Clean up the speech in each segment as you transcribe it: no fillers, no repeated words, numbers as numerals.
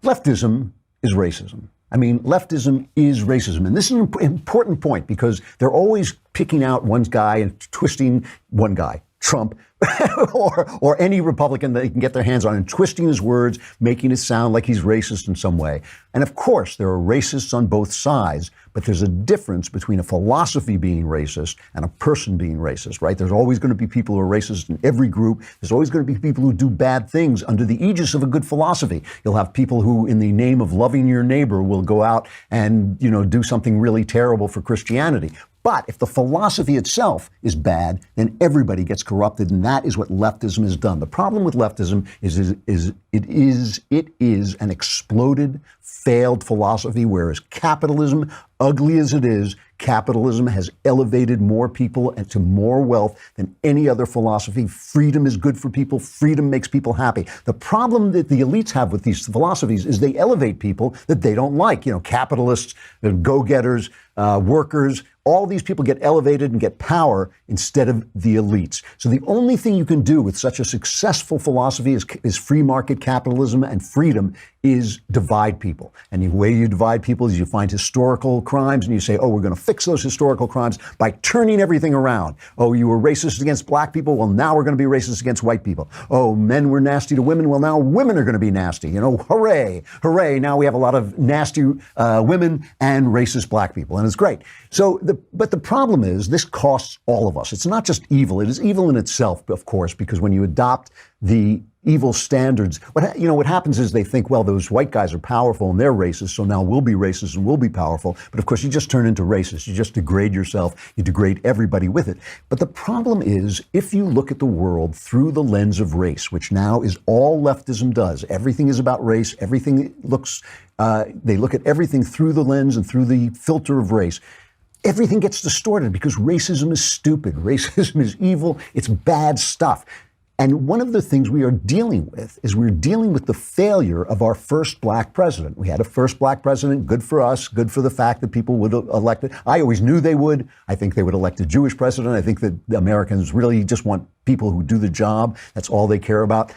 Leftism is racism. I mean, leftism is racism. And this is an important point because they're always picking out one guy and twisting one guy, Trump, or any Republican that they can get their hands on, and twisting his words, making it sound like he's racist in some way. And of course, there are racists on both sides, but there's a difference between a philosophy being racist and a person being racist, right? There's always going to be people who are racist in every group. There's always going to be people who do bad things under the aegis of a good philosophy. You'll have people who, in the name of loving your neighbor, will go out and, do something really terrible for Christianity. But if the philosophy itself is bad, then everybody gets corrupted, and that is what leftism has done. The problem with leftism is it is an exploded, failed philosophy, whereas capitalism, ugly as it is, capitalism has elevated more people and to more wealth than any other philosophy. Freedom is good for people. Freedom makes people happy. The problem that the elites have with these philosophies is they elevate people that they don't like. Capitalists, go-getters, workers, all these people get elevated and get power instead of the elites. So the only thing you can do with such a successful philosophy is free market capitalism and freedom is divide people. And the way you divide people is you find historical crimes and you say, oh, we're going to fix those historical crimes by turning everything around. Oh, you were racist against black people. Well, now we're going to be racist against white people. Oh, men were nasty to women. Well, now women are going to be nasty. Hooray, hooray. Now we have a lot of nasty women and racist black people. And it's great. So, but the problem is this costs all of us. It's not just evil. It is evil in itself, of course, because when you adopt the evil standards, what happens is they think, well, those white guys are powerful and they're racist, so now we'll be racist and we'll be powerful. But of course, you just turn into racist. You just degrade yourself. You degrade everybody with it. But the problem is, if you look at the world through the lens of race, which now is all leftism does, everything is about race. Everything they look at everything through the lens and through the filter of race. Everything gets distorted because racism is stupid. Racism is evil. It's bad stuff. And one of the things we are dealing with is we're dealing with the failure of our first black president. We had a first black president, good for us, good for the fact that people would elect it. I always knew they would. I think they would elect a Jewish president. I think that the Americans really just want people who do the job. That's all they care about.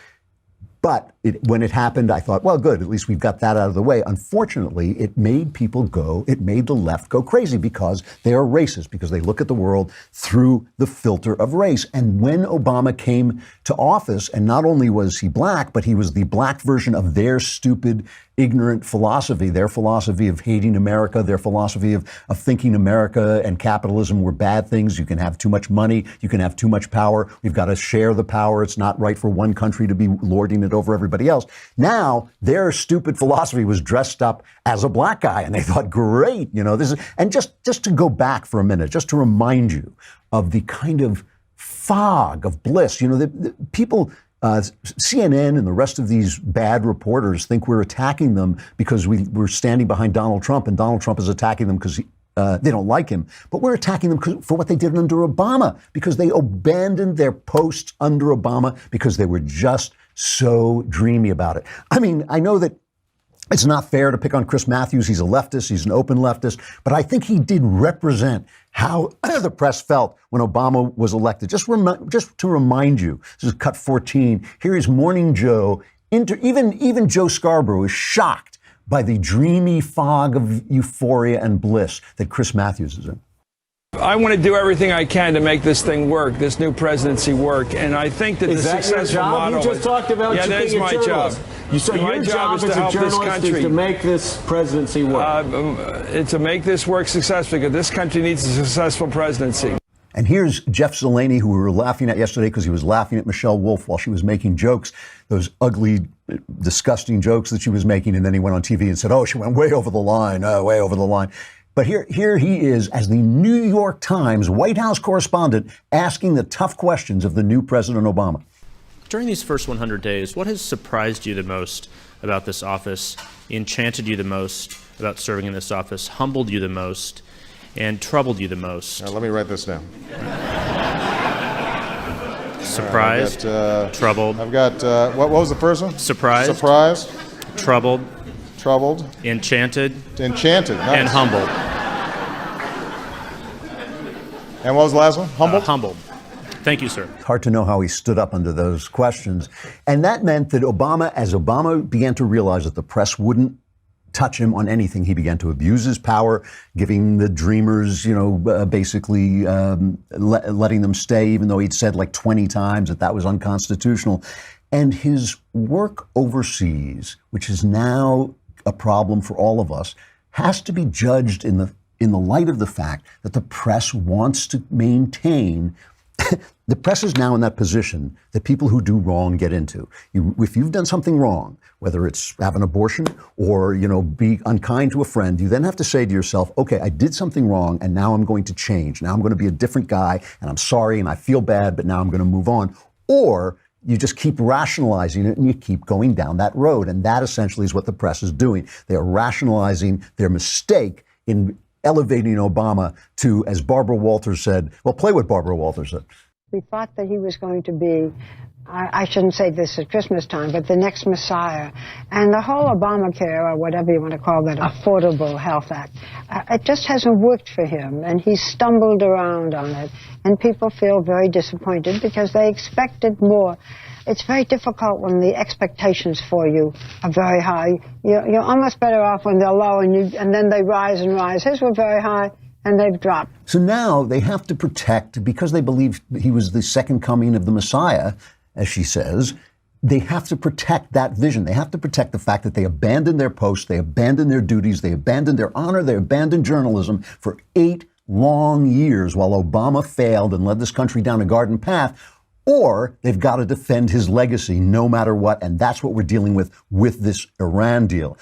But when it happened, I thought, well, good, at least we've got that out of the way. Unfortunately, it made the left go crazy because they are racist, because they look at the world through the filter of race. And when Obama came to office, and not only was he black, but he was the black version of their stupid, ignorant philosophy, their philosophy of hating America, their philosophy of thinking America and capitalism were bad things. You can have too much money. You can have too much power. We've got to share the power. It's not right for one country to be lording it over everybody else. Now, their stupid philosophy was dressed up as a black guy, and they thought, great, this is, and just to go back for a minute, just to remind you of the kind of fog of bliss, the people, CNN and the rest of these bad reporters think we're attacking them because we're standing behind Donald Trump, and Donald Trump is attacking them because they don't like him. But we're attacking them for what they did under Obama, because they abandoned their posts under Obama because they were just so dreamy about it. I mean, I know that it's not fair to pick on Chris Matthews. He's a leftist. He's an open leftist. But I think he did represent how the press felt when Obama was elected. Just to remind you, this is cut 14. Here is Morning Joe. Even Joe Scarborough is shocked by the dreamy fog of euphoria and bliss that Chris Matthews is in. I want to do everything I can to make this thing work, this new presidency work, and I think that is the that successful your job? model. You just talked about yeah, that is my job. You said my your job is as to a help this journalist country. is to make this presidency work. It's to make this work successfully, because this country needs a successful presidency. And here's Jeff Zeleny, who we were laughing at yesterday because he was laughing at Michelle Wolf while she was making jokes, those ugly, disgusting jokes that she was making. And then he went on TV and said, oh, she went way over the line, way over the line. But here he is as the New York Times White House correspondent asking the tough questions of the new President Obama. During these first 100 days, what has surprised you the most about this office, enchanted you the most about serving in this office, humbled you the most, and troubled you the most? Now, let me write this down. Surprised, troubled. I've got, what was the first one? Surprised. Surprised. Troubled. Troubled. Enchanted. Enchanted. Nice. And humbled. And what was the last one? Humbled? Humbled. Thank you, sir. It's hard to know how he stood up under those questions. And that meant that as Obama began to realize that the press wouldn't touch him on anything, he began to abuse his power, giving the dreamers, basically letting them stay, even though he'd said like 20 times that was unconstitutional. And his work overseas, which is now a problem for all of us, has to be judged in the light of the fact that the press wants to maintain. The press is now in that position that people who do wrong get into. If you've done something wrong, whether it's have an abortion or, be unkind to a friend, you then have to say to yourself, okay, I did something wrong and now I'm going to change. Now I'm going to be a different guy and I'm sorry and I feel bad, but now I'm going to move on. Or you just keep rationalizing it and you keep going down that road. And that essentially is what the press is doing. They are rationalizing their mistake in elevating Obama to, as Barbara Walters said, well, play what Barbara Walters said. We thought that he was going to be, I shouldn't say this at Christmas time, but the next Messiah. And the whole Obamacare, or whatever you want to call that, Affordable Health Act, it just hasn't worked for him. And he's stumbled around on it. And people feel very disappointed because they expected more. It's very difficult when the expectations for you are very high. You're almost better off when they're low and then they rise and rise. His were very high and they've dropped. So now they have to protect, because they believe he was the second coming of the Messiah, as she says, they have to protect that vision. They have to protect the fact that they abandoned their posts, they abandoned their duties, they abandoned their honor, they abandoned journalism for 8 long years while Obama failed and led this country down a garden path. Or they've got to defend his legacy no matter what. And that's what we're dealing with this Iran deal.